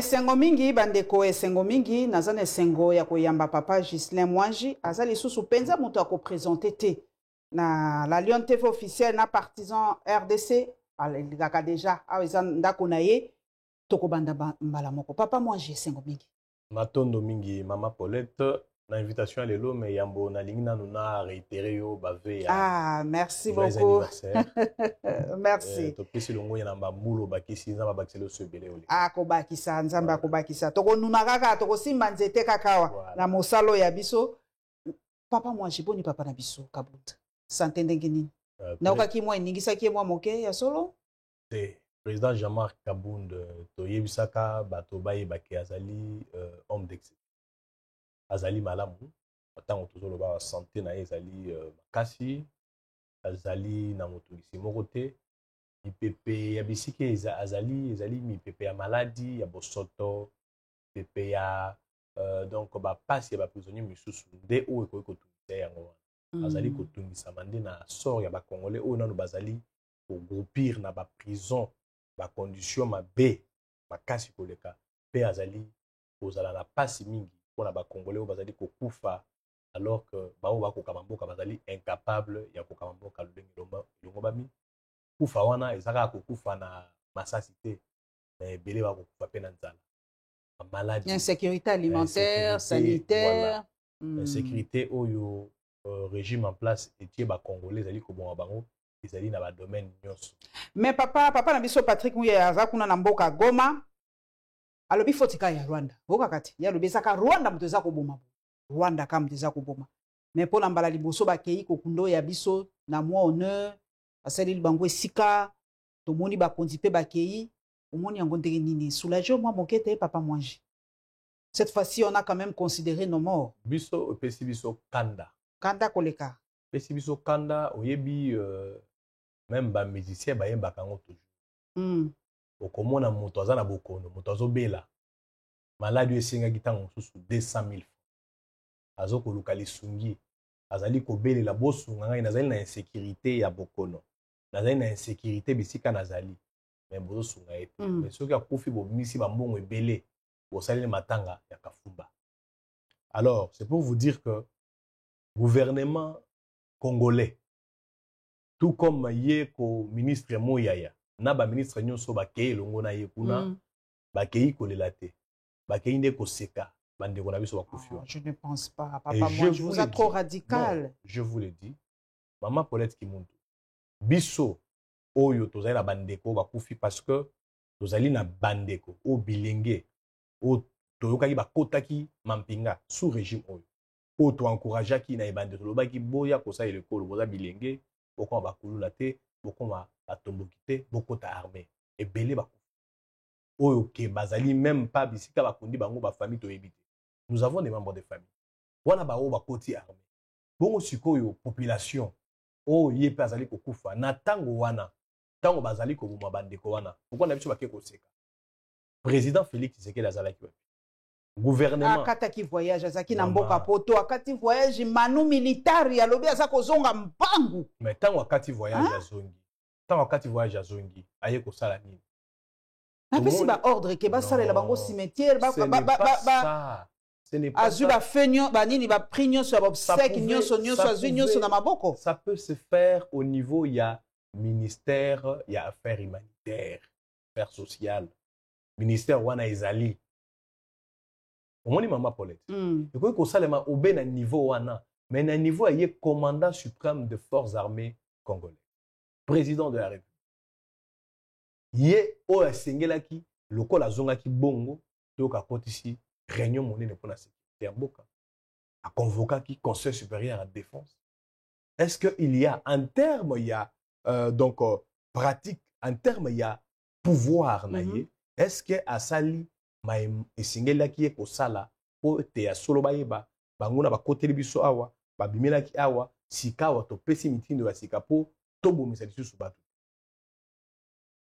Esengo mingi bandeko esengo mingi nazana esengo ya koyamba papa Ghislain Mwangi azali susu penza muto ako présenter te na la Lyon TV officielle na partisan RDC alikaka déjà aweza ndako na ye toko banda mbala moko papa Mwangi esengo mingi matondo mingi mama Paulette na invitation à lelo mais yambo na lingi nanu na réitéré yo bave ah merci beaucoup merci to pesi longo ya namba mulo bakisi nzamba bakiselo sebele oli akobakisa nzamba akobakisa toko nuna kaka toko simba nzete kakawa na mosalo ya biso papa Mwangi boni papa na biso kabuta santé ndenge nini na okaki mwa eningisaki mwa moke ya solo te président Jean-Marc Kabund to yebisaka bato bayebaki azali homme d'excellence azali malamu atango tozoloba santé na ye ezali makasi azali na motungisi moko te mipepe ya bisika ezali mipepe ya maladi ya bosoto mipepe ya donc bapasi ya baprisonnier misusu nde oyo ekoki kotungisa yango wana azali kotungisama nde na sort ya bakongolais oyo nano bazali kogroupir na baprison bacondition mabe makasi koleka mpe azali kozala na pasi mingi mpona bakongolais oyo bazali kokufa alors que bao bakokama mboka bazali incapable ya kokama mboka lolenge elongo bami kufa wana ezaka kokufa na masasi te na ebele bakokufa mpe na nzala maladie insécurité alimentaire sanitaire insécurité oyo régime en place etie bakongolais ezali koboma bango ezali na badomaine nyonso mais papa na biso Patrick Muya aza kuna na mboka Goma alobi fotika ya Rwanda boka kati ya lobi ezaka Rwanda moto eza koboma Rwanda kama moto eza koboma mais mpo na mbala liboso bakei kokundo ya biso na mwa honneur asaleli bango esika tomoni bakonzi mpe bakei omoni yango ndenge nini soulage mwa moke te papa Mwangi cette fois-ci on a quand même considéré nos morts biso epesi biso kanda koleka epesi biso kanda oyebi même bamusicien bayembaka yango toujours okomona moto aza na bokono moto azobela maladi esengaki ntango mosusu 200 000 francs azokoluka lisungi azali kobelela bosunga ngai nazali na insécurité ya bokono nazali na insécurité bisika nazali mais bozosunga ye te mais soki akufi bomimisi bambongo ebele bosaleli matanga ya kafumba alors c'est pour vous dire que gouvernement congolais tout comme ye ko ministre Moyaya na ba ministre nyonso bakei elongo na ye kuna bakei kolela te bakei nde koseka bandeko na biso bakufi je ne pense pas papa Mwangi vous êtes trop radical non, je vous le dis maman Paulette Kimuntu biso oyo tozali na bandeko bakufi parce que tozali na bandeko o bilenge o toyokaki bakotaki mampinga sous régime oyo to encourageaki na bandeko lobaki boya kosala lekolo boza bilenge bokoma bakulula te bokoma batomboki te bokota armée ebele bakufi oyo ke bazali même pas bisika bakundi bango bafamille toyebi te nous avons des membres de famille wana bao bakoti armée bongo sikoyo population oyo ye mpe azali kokufa na ntango wana ntango bazali koboma bandeko wana pourquoi na biso bake koseka président Félix Tshisekedi azalaki wapi gouvernement akataki voyage azaki na mboka poto akati voyage manu militaire alobi aza kozonga mpangu mais ntango akati voyage azongi ntango akati voyage azongi aye kosala nini apesi baordre ke basalela bango cimetière azwi bafe banini bapri nyonso ya baobsèque nyonso azwi nyonso na maboko ça peut se faire au niveau ya ministère ya affaires humanitaires affaires sociales ministère wana ezali omoni mama Paulette ekoki kosalema obe na niveau wana mais na niveau aye commandant suprême de forces armées congolais président de la République ye oyo asengelaki lokola azongaki bongo toyoka akotisi réunion monene mpona sécurité ya mboka aconvokaki conseil supérieur à défense est-ce que il y a en terme ya donc pratique en terme ya pouvoir na ye est-ce que asali esengelaki ye kosala po te ya solo bayeba bango na bakoteli biso awa babimelaki awa sika awa topesi mitindo ya sika po tobomisa lisusu bato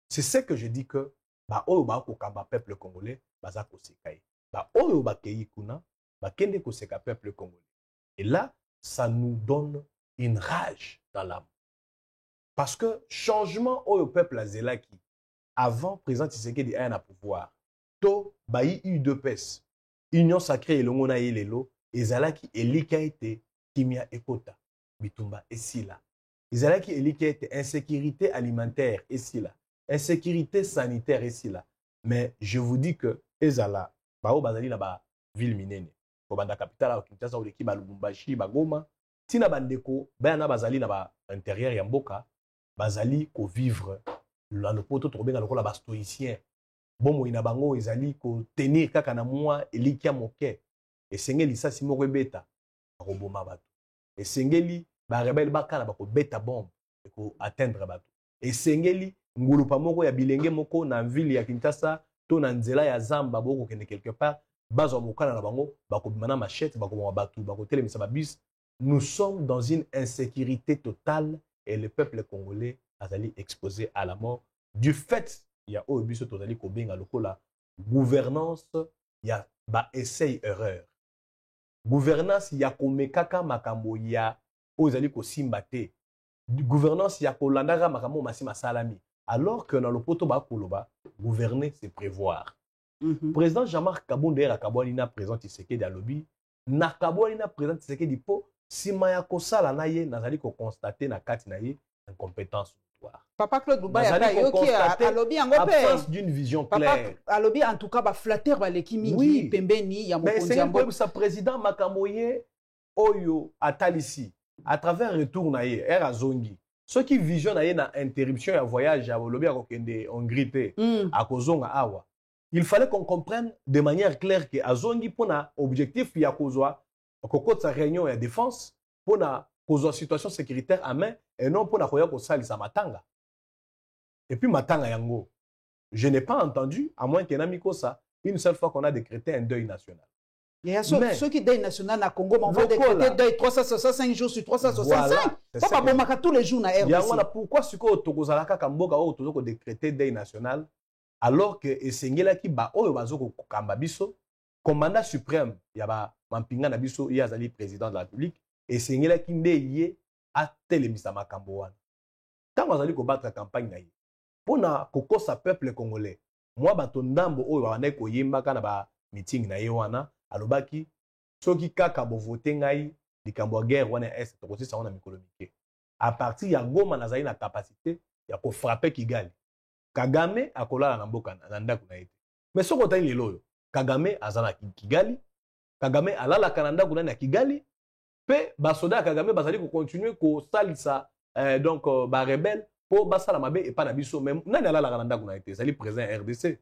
c'est ce que je dis que baoyo bakokamba peuple congolais baza koseka ye baoyo bakei kuna bakende koseka peuple congolais et là ça nous donne une rage dans l'âme parce que changement oyo peuple azelaki avant président Tshisekedi aya na pouvoir to bayi UDPS Union Sacrée elongo na yelelo ezalaki elika ete kimia ekota bitumba esila ezalaki elika ete insécurité alimentaire esila insécurité sanitaire esila mais je vous dis que ezala bao bazali na ba ville minene ko banda capitale ya Kinshasa oleki ba Lubumbashi ba Goma tina bandeko bana bazali na ba intérieur ya mboka bazali ko vivre la lopoto to benga lokola ba stoïcien bomo ina bango ezali ko tenir kaka na moi elikia moke esengeli sasi moko ebeta akoboma bato esengeli ba rebelle bakala bako beta bombe eko atteindre bato esengeli ngulupa moko ya bilenge moko na ville ya Kinshasa to na nzela ya Zamba boko kende quelque part bazwa mokana na bango bako bimana machette bako boma bato bako telemisa ba bus. Nous sommes dans une insécurité totale et le peuple congolais azali exposé à la mort du fait il y a au biso tozali ko benga lokola gouvernance ya ba essai erreur gouvernance ya komekaka makambo ya ozali ko simbate gouvernance ya kolandaka makambo masima salami alors que dans le poto ba koloba gouverner c'est prévoir. Président Jean-Marc Kabonde era kabwani na président Tshisekedi alobi na kabwani na président Tshisekedi po sima ya kosala na ye nazali ko constater na kati na ye incompétence. Papa Claude Lubaya yoki alobi yango pe absence d'une vision claire. Papa alobi en tout cas ba flatteur ba leki mingi oui. Pembeni ya mokonzi ya mboka. Mais c'est président Makamoye oyo atalisi à travers retour na ye era zongi. Ceux qui visionnent na ye na interruption ya voyage ya lobi akokende Hongrie te akozonga awa. Il fallait qu'on comprenne de manière claire que azongi pona objectif ya kozwa kokotsa réunion ya défense pona kozwa situation sécuritaire à main et non pona koya ko salisa matanga. Et puis matanga yango. Je n'ai pas entendu à moins qu'un ami ça une seule fois qu'on a décrété un deuil national. Il y a ceux qui deuil national na Congo on va décréter deuil 365 jours sur 365. Papa bomaka tous les jours na RDC. Yango pourquoi siko tokozalaka kamboka o tozoko décréter deuil national alors que esengela ki ba oyo bazoko kamba biso commandant suprême ya ba mampinga na biso ya azali président de la République esengela ki nde ye atelemisa makambo wana tango azali ko battre campagne na ye pona kokosa peuple congolais moi bato ndambo oyo bana ko yimba kana ba meeting na ye wana alobaki soki kaka bo voter ngai likambo guerre wana est to kosisa wana mikolo mike à partir ya Goma nazali na capacité ya ko frapper Kigali Kagame akolala na mboka na ndako na ete. Mais soko tali lelo yo, Kagame azala Kigali, Kagame alala kananda kuna na Kigali, pe basoda Kagame bazali ko continuer ko salisa donc ba rebelle po basala mabe et pas na biso même nani alala kananda kuna ete, zali président RDC.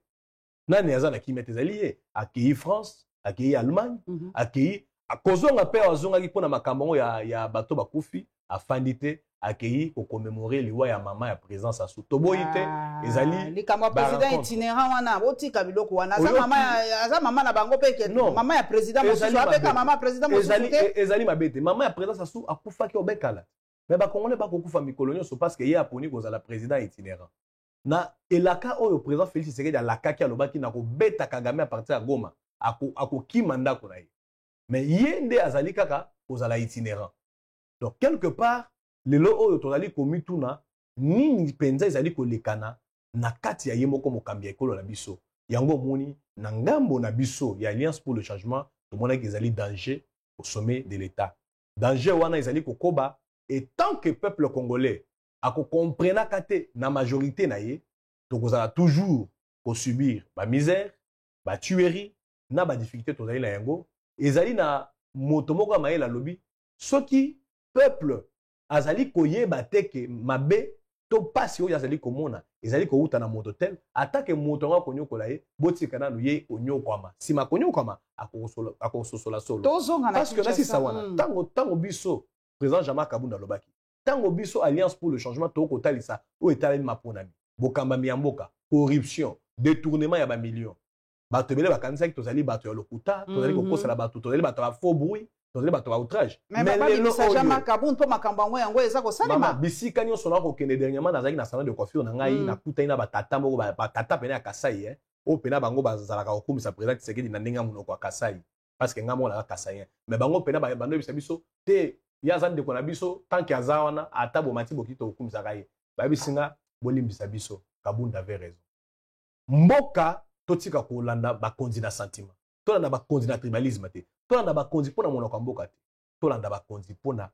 Nani azala kimete zali accueilli France, accueilli Allemagne, accueilli akozonga pe azonga ki pona makambo ya bato bakufi afandite accueilli pour commémorer liwa ya mama ya présence à Sotoboite ezali likama président itinérant wana botika biloko wana za mama na bango peke mama ya président mosusu abeka mama président mosusu ezali mabete mama ya présence à Soto akufa ki obekala mais ba congolais ba kokufa mikolo nyonso parce que ye aponi kozala président itinérant na elaka oyo président Félix Tshisekedi alakaki alobaki na ko beta Kagame à partir ya Goma akokima ndako na ye mais ye nde azali kaka kozala itinérant. Donc quelque part lelo oyo tozali komituna nini penza ezali kolekana na kati ya ye moko mokambi ya ekolo na biso yango moni na ngambo na biso ya Alliance pour le changement tomonaki ezali danger au sommet de l'État. Danger wana ezali kokoba et tant que peuple congolais akokomprena kate na majorité na ye tokozala toujours ko subir ba misère ba tuerie na ba difficulté tozali na yango ezali na moto moko mayela lobi soki peuple azali koyeba teke mabe to pasi oyo azali komona ezali kouta na moto tel atake moto nga konyokola ye botika nanu ye onyokwama sima konyokwama akososola solo parce que nasi sawana tango biso président Jean-Marc Kabunda lobaki tango biso Alliance pour le changement to kotalisa o etalami maponami bokamba miyamboka corruption détournement ya ba millions bato bele bakanisa ki tozali bato ya lokuta tozali kokosala bato tozali bato ya faux bruit tozali bato ya outrage mais lelo Jean-Marc Kabunda po makambo yango yango eza kosalema mama bisika nyonso na kokende dernièrement nazali na salon de coiffure na ngai na kutai na batata moko batata pene ya Kasai o pena bango bazalaka kokumisa président Tshisekedi na ndenge monoko ya Kasai parce que ngamo na Kasai mais bango pena bando bisa biso te ya zande ko na biso tant que azawana ata bomati bokito kokumisa kai ba bisinga bolimbisa biso Kabunda avait raison mboka totika kolanda bakonzi na sentiment tolanda bakonzi na tribalisme te tolanda bakonzi mpona monoko ya mboka te tolanda bakonzi mpona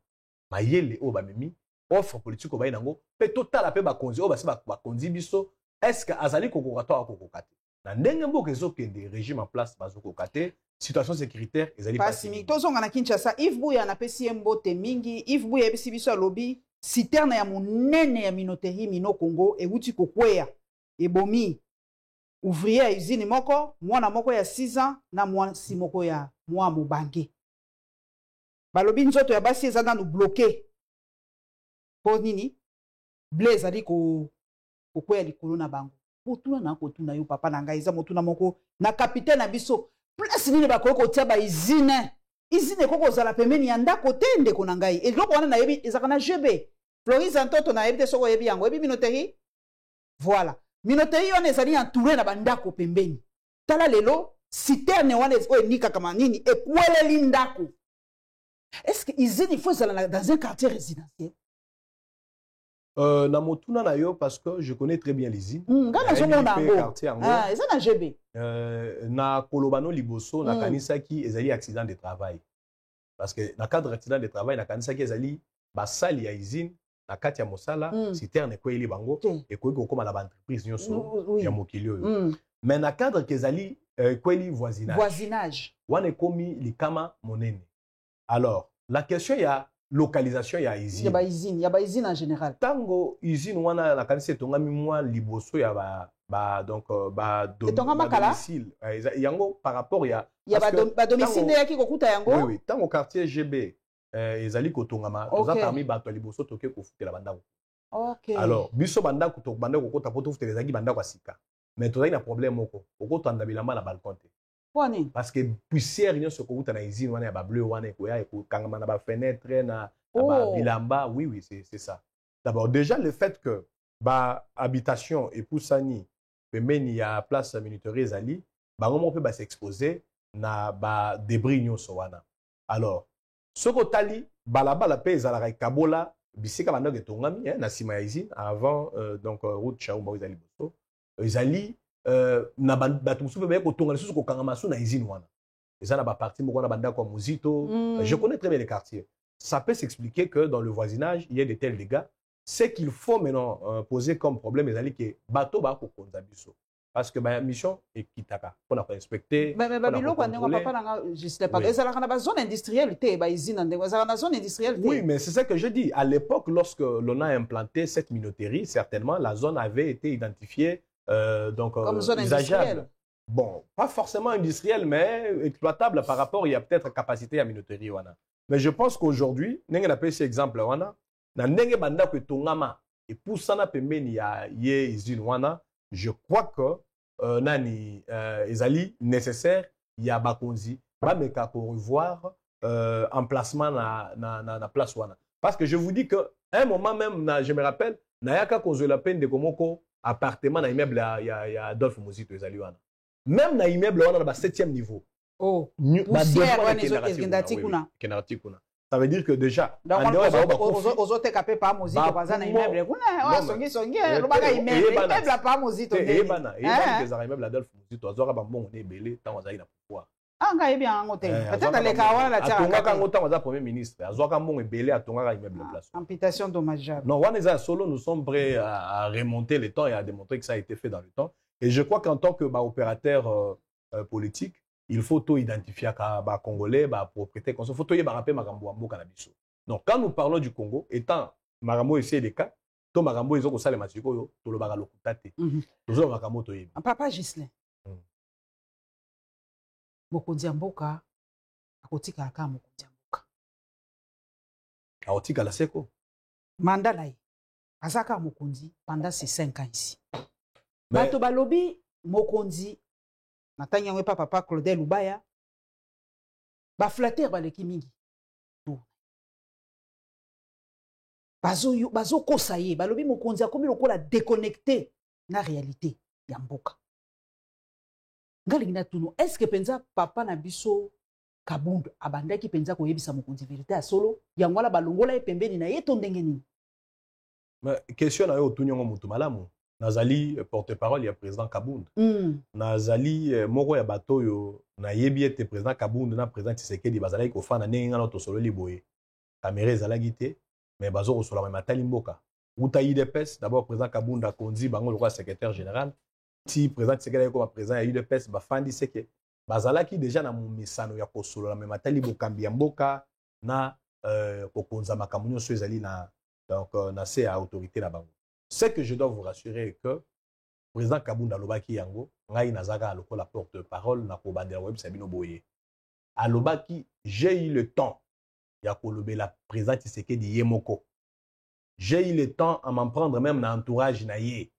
mayele oyo bamemi offre politique oyo bayi nango mpe totala mpe bakonzi oyo basi bakonzi biso estce azali kokoka to akokoka te na ndenge mboka ezokende régime en place bazokoka te situation sécuritaire ezali pasi tozonga na Kinshasa. Yves Buya anapesi ye mbote mingi. Yves Buya yebisi biso alobi citerne ya monene ya minoterie mino Congo ewuti kokweya ebomi ouvrier ya usine moko mwana moko ya 6 ans na mwasi moko ya mwa mobange. Balobi nzoto ya basi eza nanu bloqué po nini ble ezali kokweya likolo na bango. Motuna na kotuna yo papa na ngai eza motuna moko na capitaine na biso place nini bakoki kotia ba usine koko ozala pembeni ya ndako te ndeko na ngai eloko wana nayebi ezaka na GB Floris Ntoto nayebi te soko yebi yango yebi minoterie voilà minoterie wana ezali entouré na bandako pembeni tala lelo citerne wana oyo enikaka manini ekweleli ndako. Est-ce que usine il faut ezala dans un quartier résidentiel? Na motuna na yo parce que je connais très bien les usines. Ngana zomona ngo. Ah, eza na GB. Na kolobano liboso na kanisaki ezali accident de travail. Parce que na cadre accident de travail na kanisaki ezali basali ya usine na kati ya mosala citerne kweli bango et ko koma na ba entreprise nyonso ya mokili oyo. Mais na cadre kezali kweli voisinage. Wana komi likama monene. Alors, la question ya localisation ya usine. Ya ba usine en général. Tango usine wana la kanise tongami mwa liboso ya domicile. Yango par rapport ya ba domicile yaki kokuta yango. Oui, tango quartier GB ezali kotongama toza parmi bato liboso toke kofutela bandako. OK. Alors, biso bandako to bandako kota poto futela zaki bandako asika. Mais tozali na problème moko. Okotanda bilamba na balcon te. Parce que poussière n'y a ce que na usine wana ya ba bleu wana ko ya ko kangama na ba fenêtre na ba bilamba oui c'est ça. D'abord déjà le fait que ba habitation et poussani pembeni ya place militaire ezali ba ngomo pe ba s'exposer na ba débris nyonso wana. Alors ce ko tali balaba la pe ezala kabola bisika banda ke tongami na sima ya usine avant donc route Chaumba ezali boso ezali na bato musufu be ko tonga lisusu ko kangama su na usine wana eza na ba partie moko na banda kwa Muzito. Je connais très bien les quartiers. Ça peut s'expliquer que dans le voisinage il y a de tels dégâts. Ce qu'il faut maintenant poser comme problème ezali que bato ba ko konza biso parce que ba mission ekitaka pour inspecter mais biloko ndenge papa nanga juste pas ezala kana ba zone industrielle te ba usine ndenge ezala na zone industrielle te. Oui, mais c'est ça que je dis. À l'époque lorsque l'on a implanté cette minoterie, certainement la zone avait été identifiée donc usagable. Bon, pas forcément industriel, mais exploitable par rapport, il y a peut-être capacité à minoterie. Mais je pense qu'aujourd'hui, nous avons pris cet exemple. Nous avons banda que tongama et pour ça, je crois que nani ezali nécessaire, il y a bakonzi, mais qu'à revoir emplacement na place wana. Parce que je vous dis que un moment même, je me rappelle, nayaka kozo la peine de komoko appartement na immeuble ya Adolphe Muzito ezali wana. Même na immeuble wana na 7e niveau. Oh. Poussière wana ezokendati kuna. Kenati kuna. Ça veut dire que déjà ozote kapé pa Muzito baza na immeuble kuna songi lobaka immeuble pa Muzito ndeni. Ebana kezaka immeuble Adolphe Muzito azoka ba mbongo ne belé tant azali na pouvoir. Anga yebi yango te. Peut-être les kawana la tia. Atongaka ngo tant aza premier ministre azoka mbongo belé atongaka immeuble place. Amputation dommageable. Non, wana eza solo nous sommes prêts à remonter le temps et à démontrer que ça a été fait dans le temps. Et je crois qu'en tant que opérateur politique, il faut tout identifier à Congolais, propriété, il faut tout y rappeler Marambo Ambo Canabiso. Donc quand nous parlons du Congo, étant Marambo ici des cas, tout Marambo ils ont ça les matiko, tout le bagalo kutate. Tout ça Marambo to yeba. Papa Gislin. Mokonzi Mboka akotika aka Mokonzi Mboka. Akotika la seko. Mandala azaka Mokonzi pendant ces 5 ans ici. Bato balobi Mokonzi natanya we papa Claudel Lubaya ba flatter baleki mingi to bazo kosa ye balobi Mokonzi akomi lokola déconnecté na réalité ya mboka ngali na tuno est-ce que penza papa na biso Kabundu abandaki penza ko yebisa Mokonzi vérité ya solo yango la balongola e pembeni na ye to ndenge nini. Mais question na yo tunyongo mutu malamu nazali porte-parole ya président Kabund. Nazali moko ya bato yo na yebi ete président Kabund na président Tshisekedi bazalaki kofana ndenge ngana tosololi boye. Caméra ezalaki te mais bazo kosola matali mboka. Uta UDPS d'abord président Kabund a konzi bango lokwa secrétaire général. Si président Tshisekedi comme président ya UDPS bafandi seke bazalaki déjà na misano ya kosolola matali bokambi ya mboka na kokonza makambo nyonso ezali na donc na se ya autorité na bango. Ce que je dois vous rassurer est que le président Kabund alobaki yango ngai nazaka lokola porte-parole na kobandela web Sabino Boye. Alobaki j'ai eu le temps ya kolobela président Tshisekedi yemoko. J'ai eu le temps à m'en prendre même dans l'entourage na ye.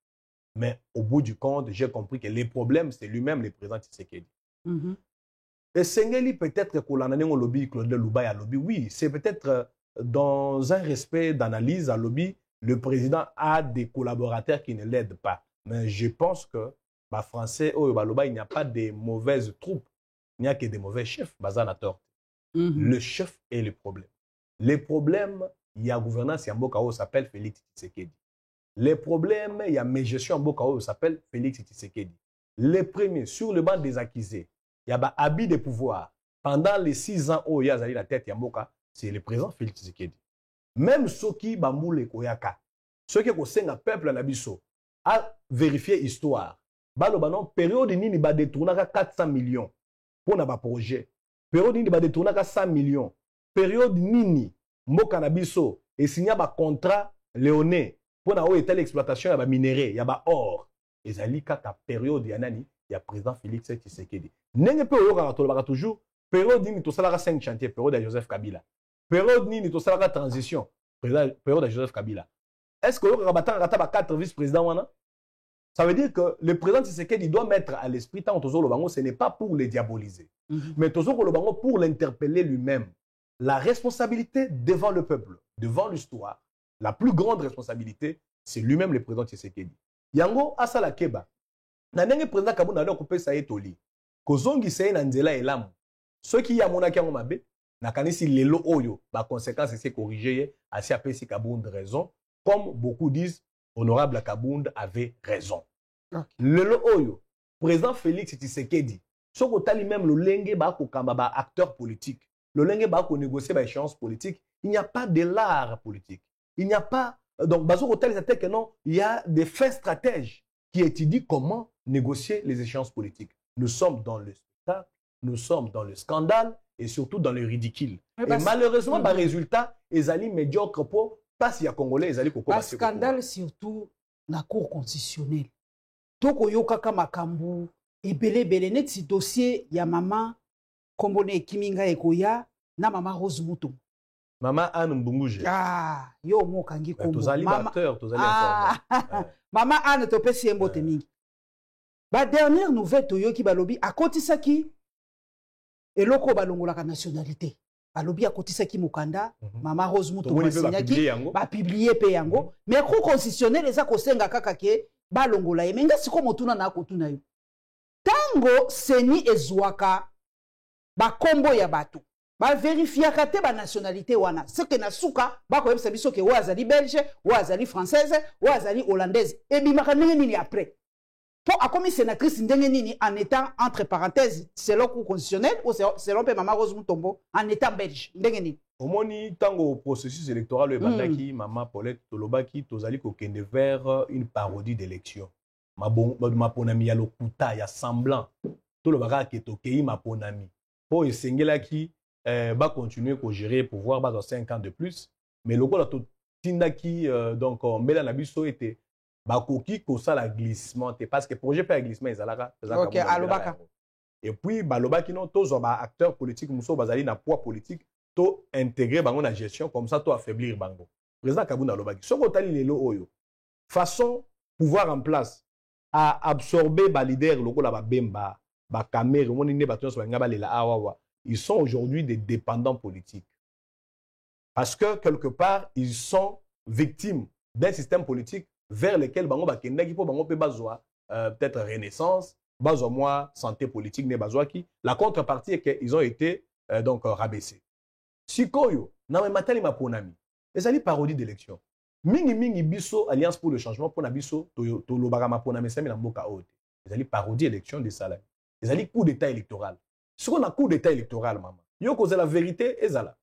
Mais au bout du compte, j'ai compris que les problèmes c'est lui-même le président Tshisekedi. Et Sengeli peut-être que l'ananéon lobby Claude Louba à lobby oui, c'est peut-être dans un respect d'analyse à lobby. Le président a des collaborateurs qui ne l'aident pas. Mais je pense que, français, il n'y a pas de mauvaises troupes. Il n'y a que des mauvais chefs. Le chef est le problème. Les problèmes, il y a gouvernance, il y a un Mbokao s'appelle Félix Tshisekedi. Les problèmes, il y a mes gestions en Mbokao s'appelle Félix Tshisekedi. Les premiers, sur le banc des accusés, il y a habit de pouvoir. Pendant les 6 ans où il y a la tête Yamboka, c'est le président Félix Tshisekedi. Même ceux qui bamboule koyaka, ceux qui ont peuple na biso a vérifié l'histoire. Balobanon période nini ba détournaka 400 millions pour na ba projet. Période nini ba détournaka 100 millions. Période nini mboka na biso et signa ba contrat léoné pour na état l'exploitation ya ba minerais, ya ba or. Ezali kaka période ya nani ya président Félix Tshisekedi. Nenge pe oyoka tolobaka toujours période nini to salaka 5 chantiers période de Joseph Kabila. Période nini to salaka transition période de Joseph Kabila. Est-ce que le rabattant a 4 vice-présidents? Ça veut dire que le président Tshisekedi doit mettre à l'esprit tant Tozo Lobango, ce n'est pas pour les diaboliser, mais Tozo Lobango pour l'interpeller lui-même. La responsabilité devant le peuple, devant l'histoire, la plus grande responsabilité, c'est lui-même le président Tshisekedi. Yango Asala Keba, Nanenge président Kabunda a coupé sa etoli. Kozongi sey nanzela elamu. Ceux qui y a monaki yango mabe, nakanisi lelo oyo, ba conséquence c'est corrigé, asi apesi Kabunda raison. Comme beaucoup disent, honorable Kabund avait raison. Okay. Le oyo, président Félix Tshisekedi, ce que même le lenge ba ko kamba ba acteur politique, le lenge ba ko négocier ba échéance politique, il n'y a pas de l'art politique. Il n'y a pas donc bazo ko tali que non, il y a des faits stratèges qui étudient comment négocier les échéances politiques. Nous sommes dans le spectacle, nous sommes dans le scandale et surtout dans le ridicule. Et malheureusement, le résultat est allé médiocre pour si ya Congolais ezali kokoma se scandale surtout na cour constitutionnelle. Toko yokaka makambu ebele neti dossier ya mama Kombone Kiminga Ekoya na mama Rose Mutombo. Mama Anne Mbunguje. Ah, yo mokangi kombo. Tozali acteur, tozali informé. Mama Anne topesi embote mingi. Ba dernière nouvelle toyoki balobi akotisaki eloko balongolaka nationalité. Alobi akotisaki mukanda mama Rose Mutombo signaki ba publier pe yango mais cour constitutionnelle eza kosenga kaka ke balongola ye menga siko motuna na akotuna yo tango seni ezwaka ba kombo ya bato ba vérifiaka te ba nationalité wana ce que na suka ba ko yebisa biso ke wa azali belge wa azali française wa azali hollandaise et bimaka nini après pour akomi sénatrice ndenge nini en étant entre parenthèses selon cour constitutionnelle ou selon pe mama Rose Mutombo en étant belge ndenge nini omoni tango processus électoral le bandaki mama Paulette Tolobaki tozali ko kende vers une parodie d'élection maponami ya lokuta ya semblant tolobaka ke tokei maponami po esengelaki ba continuer ko gérer pouvoir ba dans 5 ans de plus mais lokola to tindaki donc mbela na biso était bakoki kosala glissement parce que projet pas glissement ezalaka OK alobaka et puis balobaki non tozo ba acteur politique muso bazali na poids politique to intégrer bango na gestion comme ça to affaiblir bango président Kabunda alobaki soko tali lelo oyo façon pouvoir en place à absorber ba leader lokola ba bemba ba camere moni ne bato so ngaba lela awawa ils sont aujourd'hui des dépendants politiques parce que quelque part ils sont victimes d'un système politique vers lesquels bango bakendaki po bango pe bazwa peut-être renaissance bazwa moi santé politique ne bazwa ki la contrepartie est que ils ont été donc rabaissés sikoyo na matali maponami ezali parodie d'élection mingi biso Alliance pour le changement pour na biso to lobaka pour na mesami na mboka ote. Ils allaient parodie élection des salariés. Ils allaient coup d'état électoral. Ce qu'on a coup d'état électoral maman. Yo cause la vérité ezala.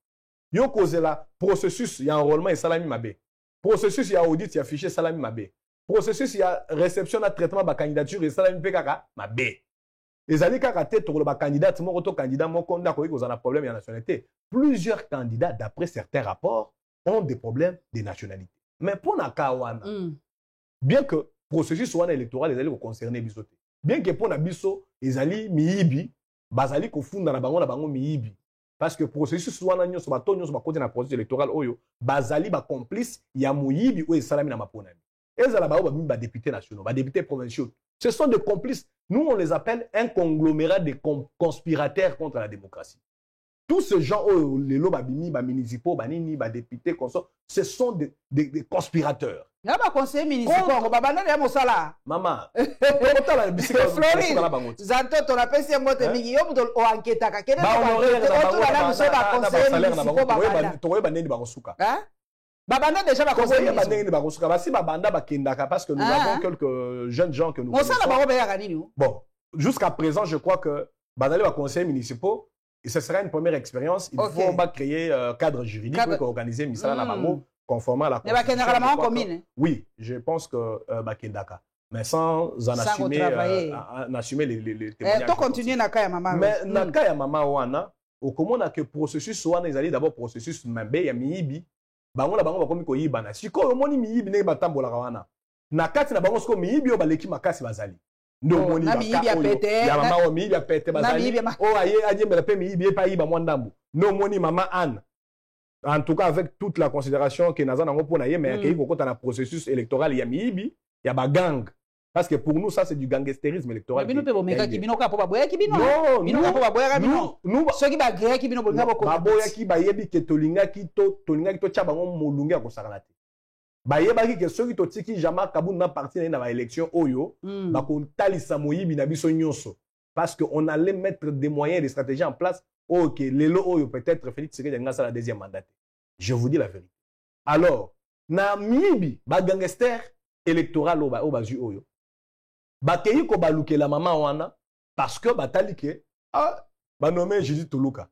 Yo cause la processus ya enrôlement et salami mabe. Processus ya audit ya fichier salami mabe. Processus ya réception na traitement ba candidature et salami pekaka mabe. Les alliés kaka tête pour le candidat mon candidat mon candidat cause na problème ya nationalité. Plusieurs candidats d'après certains rapports ont des problèmes de nationalité. Mais pour Nakawana, bien que le processus soit électoral, les alliés vont concerner bisoté. Bien que pour Nabiso, les alliés miibi, bazali ko funda na bango miibi. Parce que le processus soit na sur bato sur côté na processus électoral oyo, bazali ba complice ya muibi ou salami na maponami. Et zala ba députés nationaux, ba députés provinciaux. Ce sont des complices. Nous on les appelle un conglomérat de conspirateurs contre la démocratie. Tous ces gens, les lobabimi, les municipaux, les députés, ce sont des conspirateurs. Il y a des conseillers municipaux, maman. Florine, Zanto, tu as pensé à moi, tu as dit, tu as enquêté à quelqu'un. Babanda déjà va conseiller parce que nous avons quelques jeunes gens que nous connaissons. Bon, jusqu'à présent, je crois que Badali va conseiller municipaux. Et ce sera une première expérience. Il faut créer un cadre juridique pour organiser Misala Nabango conformément à la Constitution. Oui, je pense que Bakendaka. Mais sans assumer les témoignages. Tu continues Nakaya Mama. Mais Nakaya Mama Wana, au comment on a que processus Wana, ils allaient d'abord processus Mambe, il y a Miibi. Bango la bango bakomi ko yibana. Si ko moni Miibi ne batambola wana. Nakati na bango sko Miibi obaleki makasi bazali. No moni ya mama o miibi ya pete bazali o aye adiembela pe miibi pa yiba mwandambu no moni mama Anne en tout cas avec toute la considération que naza nango pona ye mais akei kokota na processus électoral ya miibi ya bagang parce que pour nous ça c'est du gangsterisme électoral bino pe bomeka kibino ka po baboya kibino bino ka po baboya kibino ceux qui ba gré kibino bolinga boko baboya ki bayebi ke tolinga ki to tcha bango molunga ko sakala te. Bayebaki que ceux qui totiki jama kabuna parti na ba élection oyo ba ko talisa moyibi na biso nyonso parce que on allait mettre des moyens des stratégies en place OK lelo oyo peut-être Félix Tshisekedi ngasa la deuxième mandat. Je vous dis la vérité. Alors na mibi ba gangster électoral o ba ju oyo ba keyi ko baluke la mama wana parce que batalike ba nommé Judith Tuluka.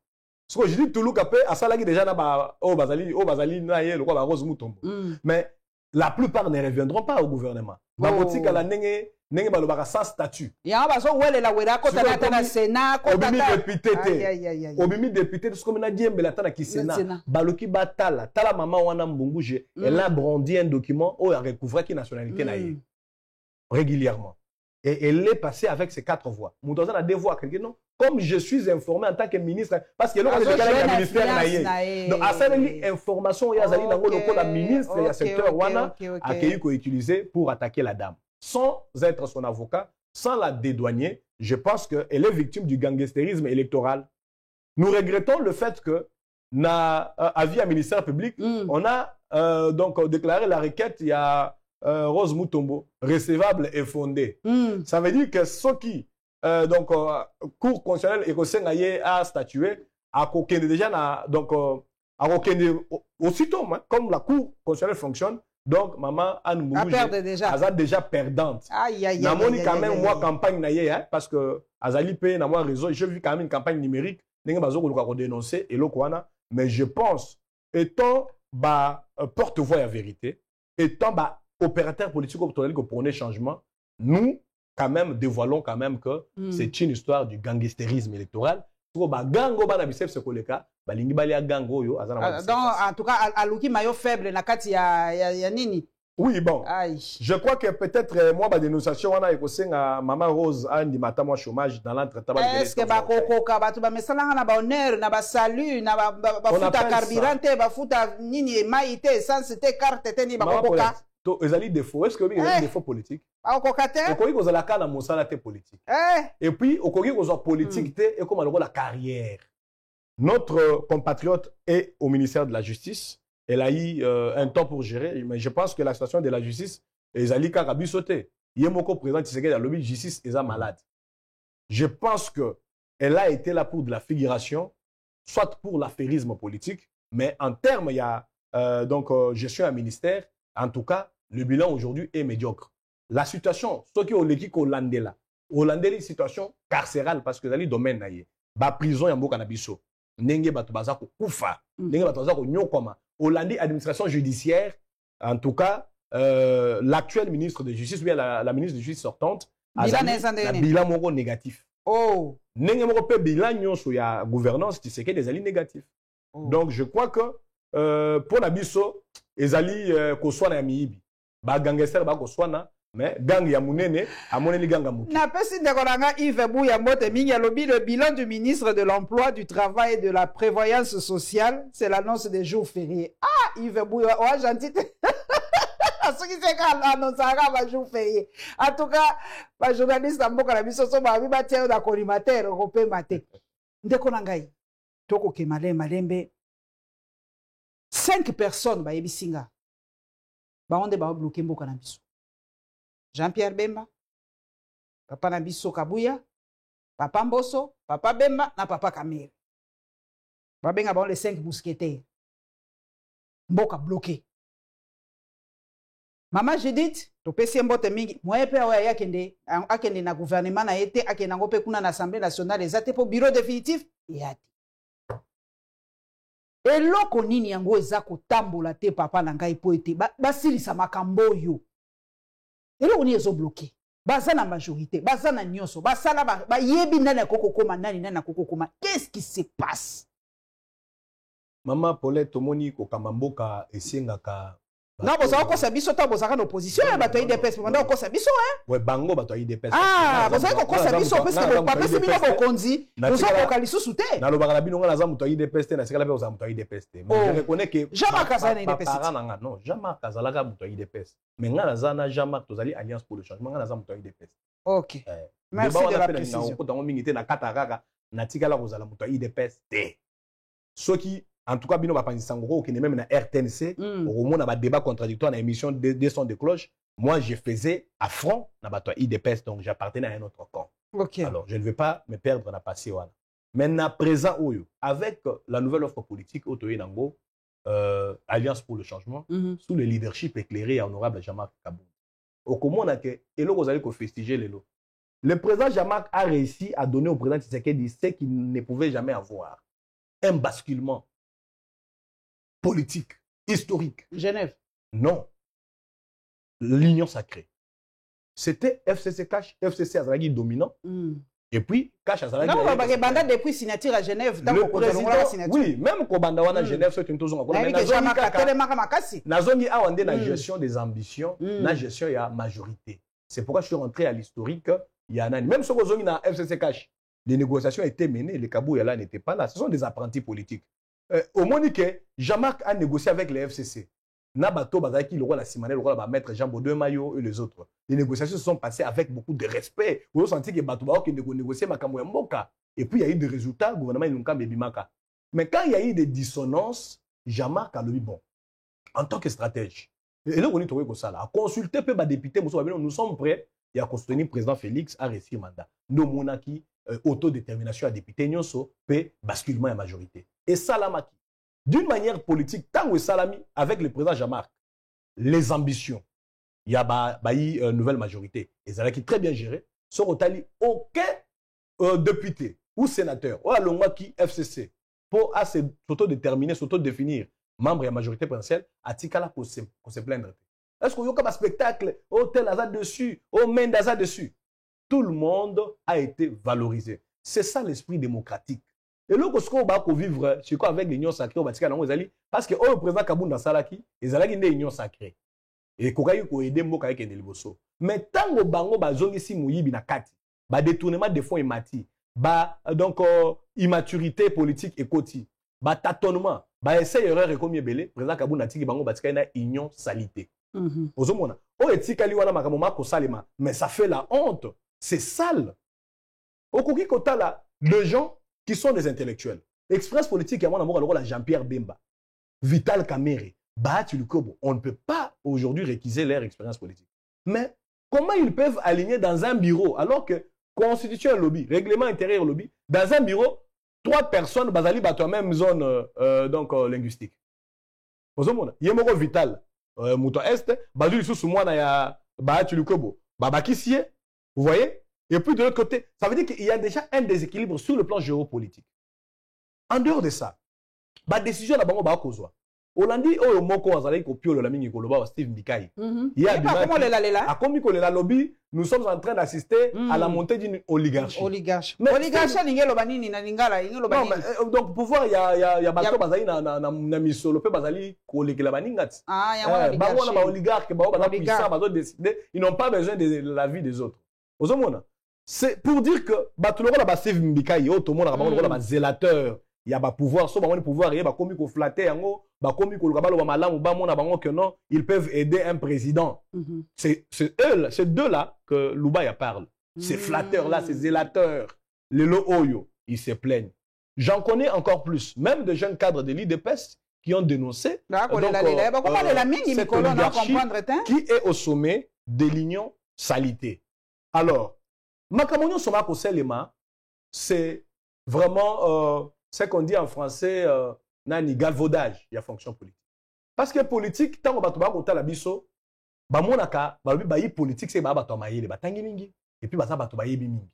Ce que Judith Tuluka pe asalaki déjà na ba bazali na ye le quoi ba Rose Mutombo. Mais la plupart ne reviendront pas au gouvernement. Babotika la nenge balobaka sans statut. Ya baso wele la wera ko tana na Sénat ko tana obimi député ce comme na diembe la tana ki Sénat baloki batala tala mama wana mbunguje elle a brandi un document où elle recouvrait qui nationalité na ye régulièrement. Et elle est passée avec ses 4 voix. Moutouza a 2 voix quelqu'un non. Comme je suis informé en tant que ministre, parce que l'autre est ministère naïe. Donc, à cette information, il y a la ministre, il y a secteur Wana, a utilisé pour attaquer la dame. Sans être son avocat, sans la dédouaner, je pense qu'elle est victime du gangsterisme électoral. Nous regrettons le fait que, na avis à ministère public, on a donc déclaré la requête, il y a Rose Mutombo, recevable et fondée. Ça veut dire que ceux qui donc cour constitutionnelle écossais a statué à aucun déjà donc à aucun aussitôt comme la cour constitutionnelle fonctionne donc maman Anne Mougou a déjà perdante. Na moni quand même moi campagne na ye parce que azali pe na moi réseau j'ai vu quand même une campagne numérique ndenge bazoko ko dénoncer et lokwana mais je pense étant porte-voix à vérité étant opérateur politique pour prôner changement nous quand même dévoilons quand même que c'est une histoire du gangsterisme électoral. Donc en tout cas aluki mayo faible na kati ya nini. Oui bon. Je crois que peut-être moi ba dénonciation wana ekosenga Maman Rose andi matama chômage dans l'entretemps. Est-ce que ba kokoka batu ba mesalanga na ba honneur na ba salut na ba futa carburante ba futa nini maïté essence te carte te ni ba kokoka. Ezali défaut. Est-ce que vous avez des défauts politiques? Okoki kozala kana mosala te politique. Et puis okoki kozala politique te et comme la carrière. Notre compatriote est au ministère de la Justice. Elle a eu un temps pour gérer, mais je pense que la situation de la justice ezali kaka bisoté. Yemoko président Tshisekedi a lobby justice est malade. Je pense que elle a été là pour de la figuration, soit pour l'affairisme politique, mais en termes il y a donc gestion à ministère En tout cas, le bilan aujourd'hui est médiocre. La situation, ce qui est au l'équipe hollandais là, hollandais une situation carcérale parce que dans les domaines là, ba prison yambo kanabiso, nenge bato bazako kufa, nenge bato bazako nyokoma. Hollandais administration judiciaire, en tout cas, l'actuel ministre de justice, ou bien la ministre de justice sortante, a bilan moko négatif. Oh. Nenge moko pe bilan nyonso ya gouvernance, tu sais que des alliés négatifs. Oh. Donc je crois que pour Nabiso, les alliés koswana ya miibi, ba gangster ba koswana. Mais gang ya munene amoneli ganga mutu. Na pesi ndekolanga Yves Bouya Mbote mingi lobi le bilan du ministre de l'Emploi, du Travail et de la Prévoyance sociale, c'est l'annonce des jours fériés. Ah, Yves Bouya, oh gentil. Ce qui c'est qu'on annonce un jour férié. En tout cas, les journalistes en Boka la biso so ba bi ba tiens da collimateur européen maté. Ndekolanga yi. Toko ke malembe 5 personnes ba yebisinga. Ba onde ba bloquer Mboka na biso. Jean-Pierre Bemba, Papa Nabiso Kabuya, Papa Mboso, Papa Bemba, na Papa Kamere. Babenga ba les 5 mousquetaires. Mboka bloqué. Maman Judith, to pesi mbote mingi, moye pe oya akende na gouvernement na été akende ngope kuna na Assemblée nationale ezate po bureau définitif yati. Eloko nini yango eza kotambola te papa na ngai po ete basilisa makambo yo. Et là, on est bloqué. Baza na majorité, baza na nyonso, basala ba yebi nana kokokoma nani nana kokokoma. Qu'est-ce qui se passe? Maman Paulette Omoni ko kamamboka esengaka. Non, boza ko sabiso ta boza en opposition ya bato IDPS, manda ko sabiso hein? Ouais, bango bato IDPS. Ah, boza ko sabiso parce que papa se bino ko konzi, boza ko kalisusu te. Na lobaka na bino ngana za muto IDPS te na sekala pe boza muto IDPS te. Mais je reconnais que Jean-Marc Azana IDPS. Non, Jean-Marc Azalaka muto IDPS. Mais ngana za na Jean-Marc tozali Alliance pour le changement ngana za muto IDPS. OK. Merci de la précision. Ko tango mingi te na katakaka na tikala kozala muto IDPS te. Ceux qui en tout cas, bino bapanzisangoko qui n'est même na RTNC, au moins na débat contradictoire na émission des sons de cloche. Moi, je faisais affront na bato IDPS, donc j'appartenais à un autre camp. Okay. Alors, je ne vais pas me perdre dans la passé. Voilà. Maintenant, présent, avec la nouvelle offre politique, Alliance pour le changement, sous le leadership éclairé et honorable Jean-Marc Kabou. Au comment on a que, et là, vous allez festiger les lots. Le président Jean-Marc a réussi à donner au président Tshisekedi ce qu'il ne pouvait jamais avoir. Un basculement politique, historique. Genève. Non. L'union sacrée. C'était FCC Cash, FCC Azalagi dominant. Et puis, Cash Azalagi. Non, parce que Banda depuis signature à Genève, le président, oui, même quand Banda à Genève, c'est une chose. Nazongi a rendé la gestion des ambitions, la gestion de la majorité. C'est pourquoi je suis rentré à l'historique. Il y a un même si vous avez dans FCC Cash, les négociations étaient menées, les Kabou et là n'étaient pas là. Ce sont des apprentis politiques. Au moment que Jean-Marc a négocié avec les FCC, Nabato, Bazaki, le roi la Simane, le roi va mettre Jean Baudouin Mayo et les autres. Les négociations se sont passées avec beaucoup de respect. Vous avez senti que Batouba qui négociait Makamou Mboka. Et puis il y a eu des résultats, le gouvernement Inunka Bebimaka. Mais quand il y a eu des dissonances, Jean-Marc a dit bon, en tant que stratège, et là on est trouvé comme ça, à consulter peu député, nous sommes prêts et à soutenir le président Félix à réussir le mandat. Nous, monaki, autodétermination à député, nous sommes basculement à majorité. Et Salamaki, d'une manière politique, tant que Salami, avec le président Jean-Marc, les ambitions, il y a une nouvelle majorité. Et ça qui très bien géré, sur Otali, aucun député ou sénateur, ou à qui FCC, pour s'autodéterminer, s'autodéfinir, membre de la majorité présidentielle, à Tikala pour se plaindre. Est-ce qu'il y a un spectacle, tel hasard dessus, main d'hasard dessus? Tout le monde a été valorisé. C'est ça l'esprit démocratique. Et là, ce qu'on va vivre, c'est quoi avec l'union sacrée, parce que le président Kabounda Salaki, ils ont une union sacrée. Et qu'on a aidé Mboka avec Ndeliboso. Mais tant que bango bazongi si mouyibi na kati, ba détournement de fonds et mati, ba donc immaturité politique et koti, ba tâtonnement, ba essai erreur et combien belé, président Kabounda tiki bango batika na union salité. Ozomona, o etika liwana makamoma ko salema, mais ça fait la honte, c'est sale. Okoki kotala les gens qui sont des intellectuels. Express politique, il y a mon amour à Jean-Pierre Bemba, Vital Kamere, Bahati Lukobo. On ne peut pas aujourd'hui réquiser leur expérience politique. Mais comment ils peuvent aligner dans un bureau, alors que constitution lobby, règlement intérieur lobby, dans un bureau, 3 personnes basali dans la même zone linguistique. Yemoro Vital, Mouton Est, Bazou sous moi, tu le kobo. Babakisie, vous voyez? Et puis de l'autre côté, ça veut dire qu'il y a déjà un déséquilibre sur le plan géopolitique. En dehors de ça, la décision là-bas, on va causer. Hollandi, oh, moko azali kopio le lamingi koloba Steve Mbikai. Il y a comment à comme que le lobby, nous sommes en train d'assister à la montée d'une oligarchie. Mais oligarchie n'ingelo banini na lingala, ingelo banini. Donc pouvoir il y a bato bazali na misolo pe bazali kolekela baningati. Ah, il y a oligarchie. Ba oligarque, ba puissant, bazo décider, ils n'ont pas besoin de la vie des autres. Ozomona. C'est pour dire que bato loko ba Steve Mbikai, oh tout le monde a ba zélateur. Il y a un pouvoir, soit un pouvoir, il y a un flatter, que non, ils peuvent aider un président. C'est eux, ces deux-là que Loubaya parle. Ces flatteurs-là, ces zélateurs, les Lo-Oyo, ils se plaignent. J'en connais encore plus, même de jeunes cadres de l'IDPS qui ont dénoncé cette oligarchie qui est au sommet de l'Union Salité. Alors, Makamonio Somako Selema, c'est vraiment... c'est qu'on dit en français, nani galvaudage, il y a fonction politique. Parce que politique, tant qu'on va te la biso, bamonaka, bayi politique, c'est bato maïle, batangi mingi, et puis basa bato bayi mingi.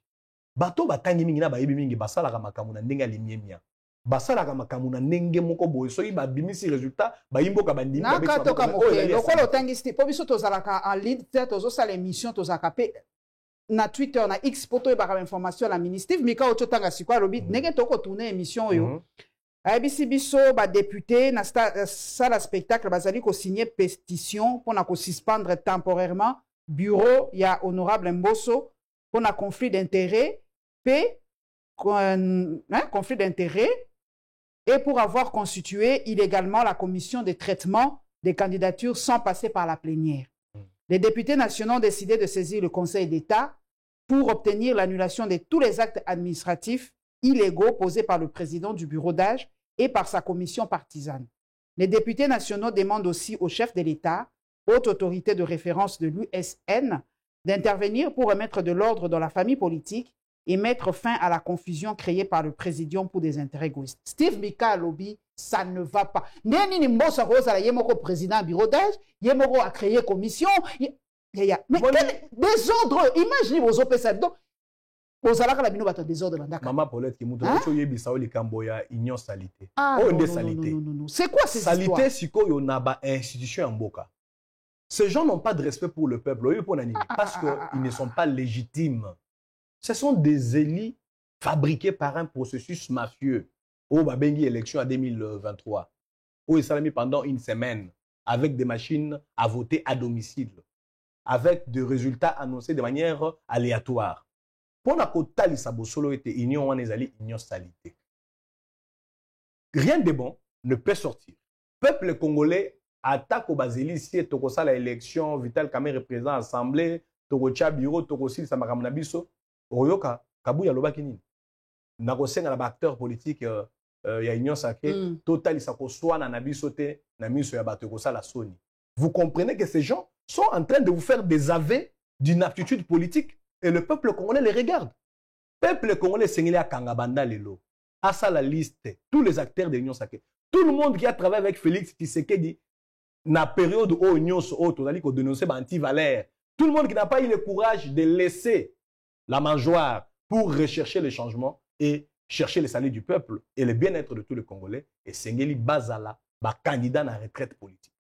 Bato batangi mingi na bayi mingi, basa la makamuna nenga limiemia. Basa la makamuna nenge moko boy, so iba bimisi résultat, bayimbo ka bandimi. Na ka toka moke, lokolo tangi sti, po biso tozalaka en lead, tozo sa l'émission tozaka pe. Na Twitter na X poto e baka information la ministre Mika Ochotanga sikwa lobi nenge toko tourner émission yo ABC biso ba député na salle spectacle bazali ko signer pétition pour na ko suspendre temporairement bureau ya honorable Mbosso pour na conflit d'intérêt conflit d'intérêt et pour avoir constitué illégalement la commission de traitement des candidatures sans passer par la plénière. Les députés nationaux ont décidé de saisir le Conseil d'État pour obtenir l'annulation de tous les actes administratifs illégaux posés par le président du bureau d'âge et par sa commission partisane. Les députés nationaux demandent aussi au chef de l'État, haute autorité de référence de l'USN, d'intervenir pour remettre de l'ordre dans la famille politique et mettre fin à la confusion créée par le présidium pour des intérêts égoïstes. Steve Mika Lobi, ça ne va pas. Neni Mbosa Rosa, Yemoko président du bureau d'âge, Yemoko a créé commission. Mais quel désordre, imaginez vos opérations. Donc, vous allez la bino bato désordre dans Dakar. Maman Paulette qui mouton so yebi sao le kamboya union salité. Non. C'est quoi ces histoires? Salité siko yo naba institution en boka. Ces gens n'ont pas de respect pour le peuple, parce qu'ils ne sont pas légitimes. Ce sont des élus fabriqués par un processus mafieux. Au Babengi élection en 2023. Où ils sont mis pendant une semaine avec des machines à voter à domicile, avec des résultats annoncés de manière aléatoire. Pour la Kotali Sabosolo était union en union salité. Rien de bon ne peut sortir. Peuple congolais attaque au Basili si Tokosa la élection, Vital Kamerhe représente l'Assemblée, Tokocha bureau, Tokosil Samaramunabiso, Oyoka, Kabuya Lobakini. Nakosenga na acteur politique ya union sacrée, Total Isako soit na nabisote, na miso ya Batokosa la Sony. Vous comprenez que ces gens sont en train de vous faire des aveux d'une aptitude politique et le peuple congolais les regarde. Le peuple congolais s'engagé à Kangabanda Lelo. À ça la liste, tous les acteurs de l'union sacrée. Tout le monde qui a travaillé avec Félix Tshisekedi, na période où l'union a dénoncé anti-Valère. Tout le monde qui n'a pas eu le courage de laisser la mangeoire pour rechercher les changements et chercher le salut du peuple et le bien-être de tous les Congolais. Et Sengeli Bazala, candidat à la retraite politique.